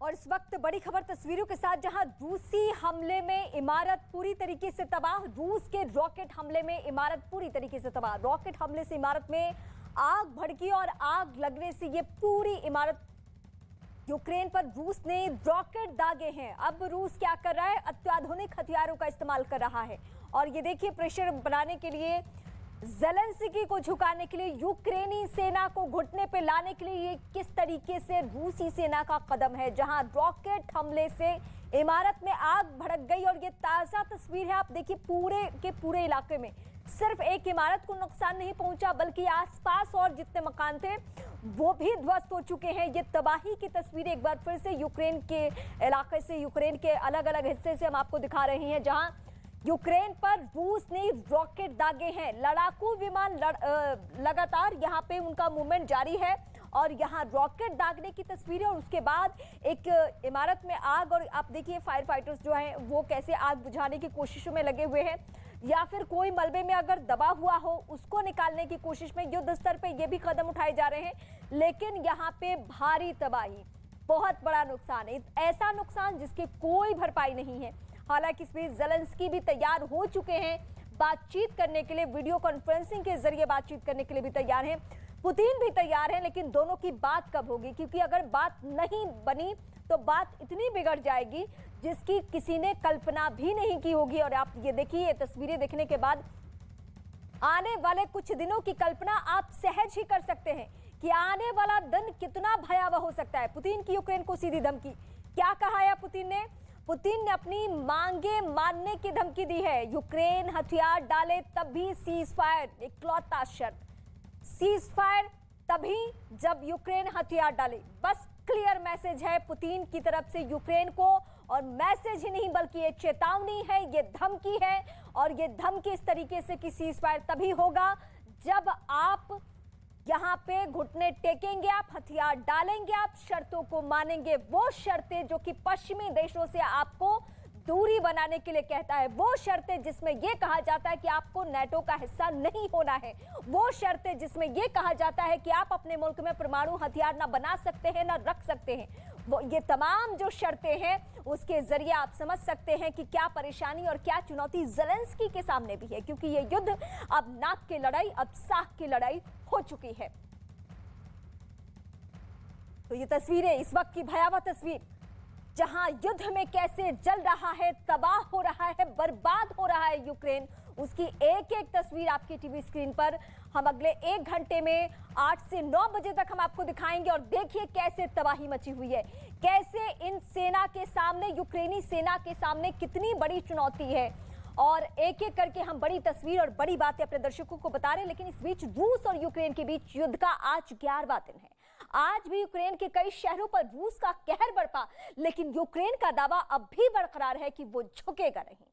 और इस वक्त बड़ी खबर तस्वीरों के साथ, जहां रूसी हमले में इमारत पूरी तरीके से तबाह। रूस के रॉकेट हमले में इमारत पूरी तरीके से तबाह। रॉकेट हमले से इमारत में आग भड़की और आग लगने से ये पूरी इमारत, यूक्रेन पर रूस ने रॉकेट दागे हैं। अब रूस क्या कर रहा है? अत्याधुनिक हथियारों का इस्तेमाल कर रहा है। और ये देखिए, प्रेशर बनाने के लिए, ज़ेलेंस्की को झुकाने के लिए, यूक्रेनी सेना को घुटने पे लाने के लिए ये किस तरीके से रूसी सेना का कदम है, जहां रॉकेट हमले से इमारत में आग भड़क गई। और ये ताज़ा तस्वीर है, आप देखिए, पूरे के पूरे इलाके में सिर्फ एक इमारत को नुकसान नहीं पहुंचा, बल्कि आसपास और जितने मकान थे वो भी ध्वस्त हो चुके हैं। ये तबाही की तस्वीर एक बार फिर से यूक्रेन के इलाके से, यूक्रेन के अलग अलग हिस्से से हम आपको दिखा रहे हैं, जहां यूक्रेन पर रूस ने रॉकेट दागे हैं। लड़ाकू विमान लगातार यहाँ पे उनका मूवमेंट जारी है और यहाँ रॉकेट दागने की तस्वीर है। और उसके बाद एक इमारत में आग, और आप देखिए फायर फाइटर्स जो हैं वो कैसे आग बुझाने की कोशिशों में लगे हुए हैं, या फिर कोई मलबे में अगर दबा हुआ हो उसको निकालने की कोशिश में युद्ध स्तर पे ये भी कदम उठाए जा रहे हैं। लेकिन यहाँ पे भारी तबाही, बहुत बड़ा नुकसान है, ऐसा नुकसान जिसकी कोई भरपाई नहीं है। हालांकि इस बीच ज़ेलेंस्की भी तैयार हो चुके हैं बातचीत करने के लिए, वीडियो कॉन्फ्रेंसिंग के जरिए बातचीत करने के लिए भी तैयार हैं। पुतिन भी तैयार हैं, लेकिन दोनों की बात कब होगी? क्योंकि अगर बात नहीं बनी तो बात इतनी बिगड़ जाएगी जिसकी किसी ने कल्पना भी नहीं की होगी। और आप ये देखिए, ये तस्वीरें देखने के बाद आने वाले कुछ दिनों की कल्पना आप सहज ही कर सकते हैं कि आने वाला दिन कितना भयावह हो सकता है। पुतिन की यूक्रेन को सीधी धमकी, क्या कहा है पुतिन ने? पुतिन ने अपनी मांगे मानने की धमकी दी है। यूक्रेन हथियार डाले तभी सीज फायर, इकलौता शर्त। सीज फायर तभी जब यूक्रेन हथियार डाले। बस क्लियर मैसेज है पुतिन की तरफ से यूक्रेन को, और मैसेज ही नहीं बल्कि ये चेतावनी है, ये धमकी है। और ये धमकी इस तरीके से कि सीज फायर तभी होगा जब आप यहाँ पे घुटने टेकेंगे, आप हथियार डालेंगे, आप शर्तों को मानेंगे। वो शर्तें जो कि पश्चिमी देशों से आपको दूरी बनाने के लिए कहता है, वो शर्तें जिसमें यह कहा जाता है कि आपको नेटो का हिस्सा नहीं होना है, वो शर्तें जिसमें यह कहा जाता है कि आप अपने मुल्क में परमाणु हथियार ना बना सकते हैं, ना रख सकते हैं, वो ये तमाम जो शर्तें हैं, उसके जरिए आप समझ सकते हैं कि क्या परेशानी और क्या चुनौती ज़ेलेंस्की के सामने भी है। क्योंकि ये युद्ध अब नाक की लड़ाई, अब साख की लड़ाई हो चुकी है। तो ये तस्वीरें, इस वक्त की भयावह तस्वीर, जहां युद्ध में कैसे जल रहा है, तबाह हो रहा है, बर्बाद हो रहा है यूक्रेन, उसकी एक एक तस्वीर आपकी टीवी स्क्रीन पर हम अगले 1 घंटे में 8 से 9 बजे तक हम आपको दिखाएंगे। और देखिए कैसे तबाही मची हुई है, कैसे इन सेना के सामने, यूक्रेनी सेना के सामने कितनी बड़ी चुनौती है। और एक एक करके हम बड़ी तस्वीर और बड़ी बातें अपने दर्शकों को बता रहे हैं। लेकिन इस बीच रूस और यूक्रेन के बीच युद्ध का आज 11वां दिन है। आज भी यूक्रेन के कई शहरों पर रूस का कहर बरपा, लेकिन यूक्रेन का दावा अब भी बरकरार है कि वो झुकेगा नहीं।